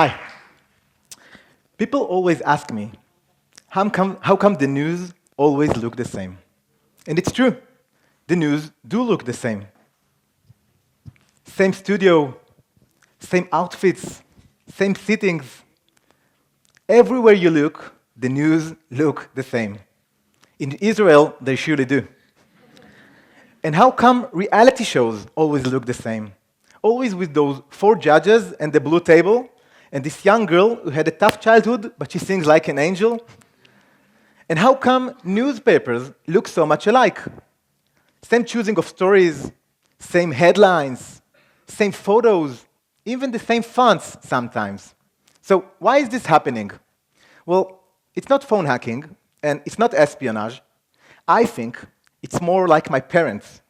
Hi. People always ask me, how come the news always look the same? And it's true. The news do look the same. Same studio, same outfits, same sittings. Everywhere you look, the news look the same. In Israel, they surely do. And how come reality shows always look the same? Always with those 4 judges and the blue table, and this young girl who had a tough childhood, but she sings like an angel? And how come newspapers look so much alike? Same choosing of stories, same headlines, same photos, even the same fonts sometimes. So why is this happening? Well, it's not phone hacking, and it's not espionage. I think it's more like my parents,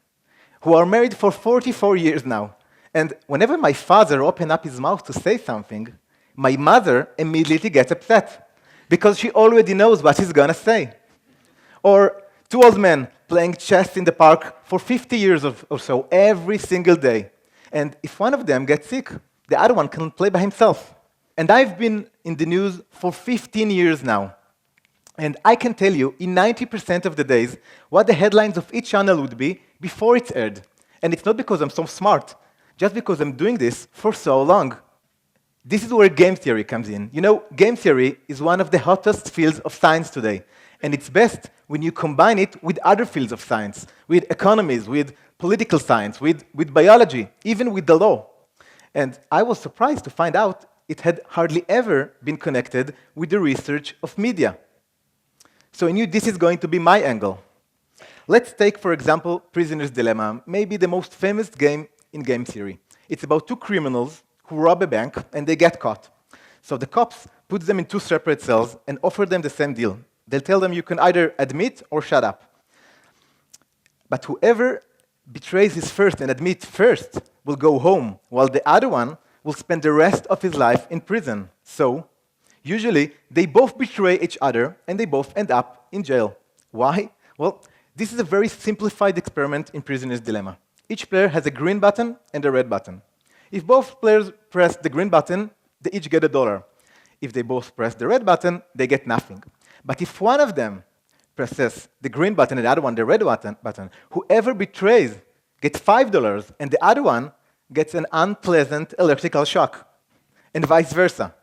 who are married for 44 years now. And whenever my father opens up his mouth to say something, my mother immediately gets upset, because she already knows what he's going to say. Or 2 old men playing chess in the park for 50 years or so, every single day. And if one of them gets sick, the other one can play by himself. And I've been in the news for 15 years now. And I can tell you, in 90% of the days, what the headlines of each channel would be before it's aired. And it's not because I'm so smart, just because I'm doing this for so long. This is where game theory comes in. You know, game theory is one of the hottest fields of science today. And it's best when you combine it with other fields of science, with economies, with political science, with biology, even with the law. And I was surprised to find out it had hardly ever been connected with the research of media. So I knew this is going to be my angle. Let's take, for example, Prisoner's Dilemma, maybe the most famous game in game theory. It's about 2 criminals who rob a bank, and they get caught. So the cops put them in 2 separate cells and offer them the same deal. They'll tell them you can either admit or shut up. But whoever betrays his first and admits first will go home, while the other one will spend the rest of his life in prison. So, usually, they both betray each other, and they both end up in jail. Why? Well, this is a very simplified experiment in Prisoner's Dilemma. Each player has a green button and a red button. If both players press the green button, they each get $1. If they both press the red button, they get nothing. But if one of them presses the green button and the other one the red button, whoever betrays gets $5, and the other one gets an unpleasant electrical shock, and vice versa.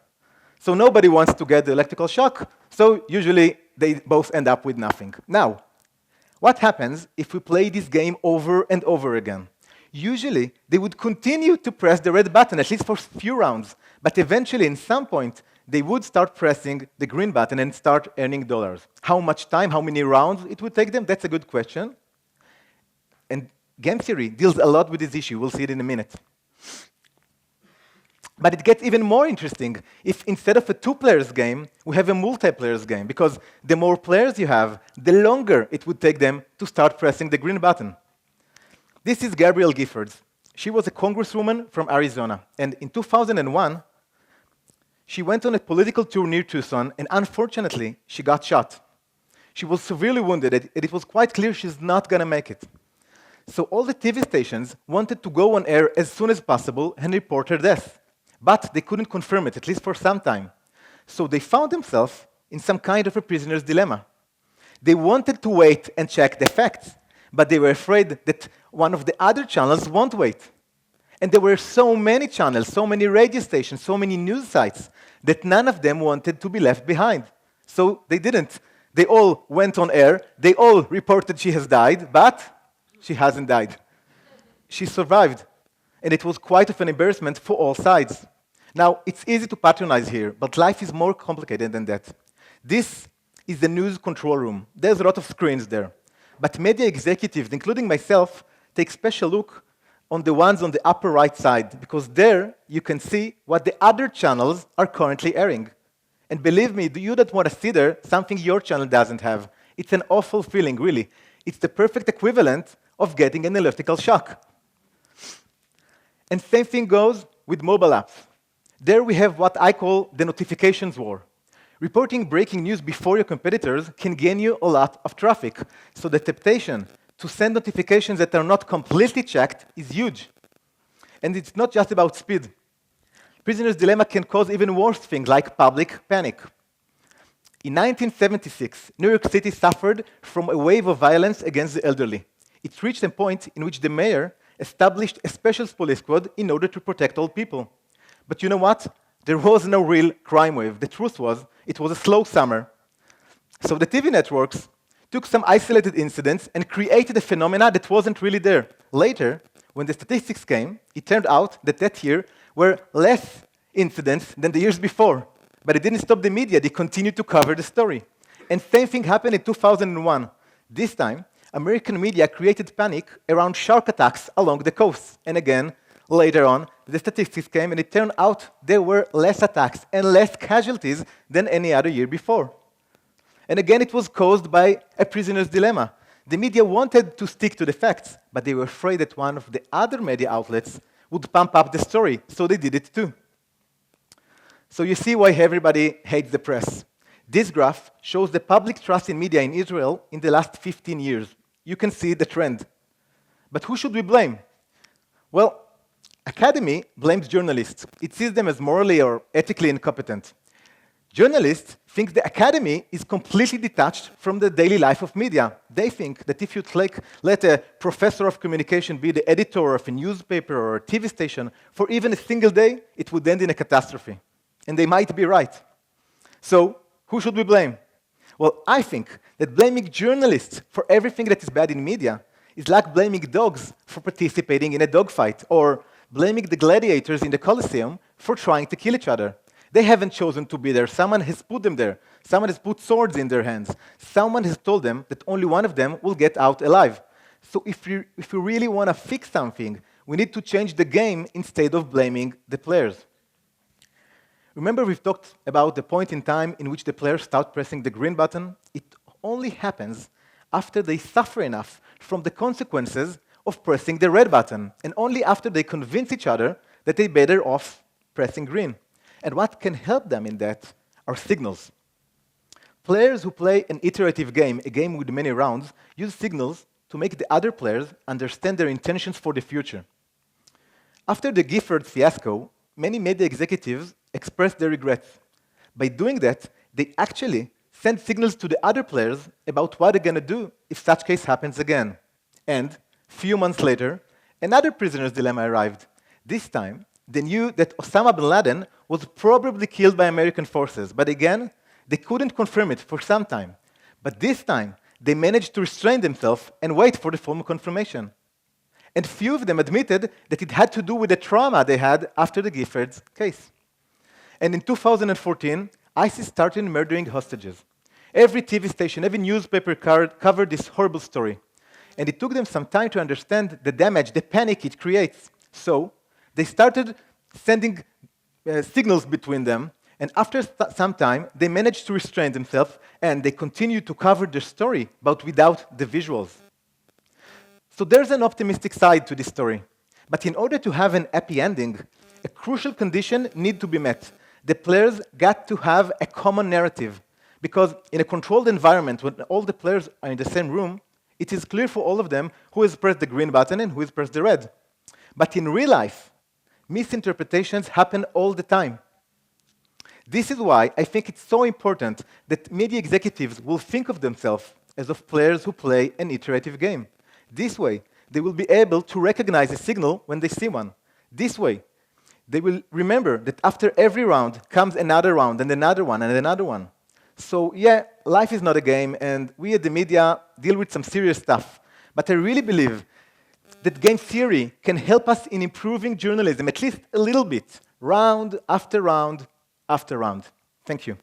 So nobody wants to get the electrical shock, so usually they both end up with nothing. Now, what happens if we play this game over and over again? Usually, they would continue to press the red button, at least for a few rounds, but eventually, in some point, they would start pressing the green button and start earning dollars. How much time, how many rounds it would take them? That's a good question. And game theory deals a lot with this issue. We'll see it in a minute. But it gets even more interesting if instead of a 2-players game, we have a multiplayers game, because the more players you have, the longer it would take them to start pressing the green button. This is Gabrielle Giffords. She was a congresswoman from Arizona, and in 2001, she went on a political tour near Tucson, and unfortunately, she got shot. She was severely wounded, and it was quite clear she's not going to make it. So all the TV stations wanted to go on air as soon as possible and report her death. But they couldn't confirm it, at least for some time. So they found themselves in some kind of a prisoner's dilemma. They wanted to wait and check the facts, but they were afraid that one of the other channels won't wait. And there were so many channels, so many radio stations, so many news sites, that none of them wanted to be left behind. So they didn't. They all went on air, they all reported she has died, but she hasn't died. She survived. And it was quite of an embarrassment for all sides. Now, it's easy to patronize here, but life is more complicated than that. This is the news control room. There's a lot of screens there. But media executives, including myself, take special look on the ones on the upper right side, because there you can see what the other channels are currently airing. And believe me, you don't want to see there something your channel doesn't have. It's an awful feeling, really. It's the perfect equivalent of getting an electrical shock. And same thing goes with mobile apps. There we have what I call the notifications war. Reporting breaking news before your competitors can gain you a lot of traffic. So the temptation to send notifications that are not completely checked is huge. And it's not just about speed. Prisoner's dilemma can cause even worse things like public panic. In 1976, New York City suffered from a wave of violence against the elderly. It reached a point in which the mayor established a special police squad in order to protect old people. But you know what? There was no real crime wave. The truth was, it was a slow summer. So the TV networks took some isolated incidents and created a phenomena that wasn't really there. Later, when the statistics came, it turned out that that year were less incidents than the years before. But it didn't stop the media. They continued to cover the story. And same thing happened in 2001. This time, American media created panic around shark attacks along the coast. And again, later on, the statistics came, and it turned out there were less attacks and less casualties than any other year before. And again, it was caused by a prisoner's dilemma. The media wanted to stick to the facts, but they were afraid that one of the other media outlets would pump up the story, so they did it too. So you see why everybody hates the press. This graph shows the public trust in media in Israel in the last 15 years. You can see the trend. But who should we blame? Well, Academy blames journalists. It sees them as morally or ethically incompetent. Journalists think the Academy is completely detached from the daily life of media. They think that if you let a professor of communication be the editor of a newspaper or a TV station for even a single day, it would end in a catastrophe. And they might be right. So, who should we blame? Well, I think that blaming journalists for everything that is bad in media is like blaming dogs for participating in a dogfight, or blaming the gladiators in the Colosseum for trying to kill each other. They haven't chosen to be there. Someone has put them there. Someone has put swords in their hands. Someone has told them that only one of them will get out alive. So if you really want to fix something, we need to change the game instead of blaming the players. Remember, we've talked about the point in time in which the players start pressing the green button? It only happens after they suffer enough from the consequences of pressing the red button, and only after they convince each other that they're better off pressing green. And what can help them in that are signals. Players who play an iterative game, a game with many rounds, use signals to make the other players understand their intentions for the future. After the Gifford fiasco, many media executives expressed their regrets. By doing that, they actually send signals to the other players about what they're going to do if such case happens again. And few months later, another prisoner's dilemma arrived. This time, they knew that Osama bin Laden was probably killed by American forces. But again, they couldn't confirm it for some time. But this time, they managed to restrain themselves and wait for the formal confirmation. And few of them admitted that it had to do with the trauma they had after the Giffords case. And in 2014, ISIS started murdering hostages. Every TV station, every newspaper covered this horrible story. And it took them some time to understand the damage, the panic it creates. So they started sending signals between them, and after some time, they managed to restrain themselves, and they continued to cover their story, but without the visuals. So there's an optimistic side to this story. But in order to have an happy ending, a crucial condition needs to be met. The players got to have a common narrative, because in a controlled environment, when all the players are in the same room, it is clear for all of them who has pressed the green button and who has pressed the red. But in real life, misinterpretations happen all the time. This is why I think it's so important that media executives will think of themselves as of players who play an iterative game. This way, they will be able to recognize a signal when they see one. This way, they will remember that after every round comes another round and another one and another one. So yeah, life is not a game, and we at the media deal with some serious stuff. But I really believe that game theory can help us in improving journalism, at least a little bit, round after round after round. Thank you.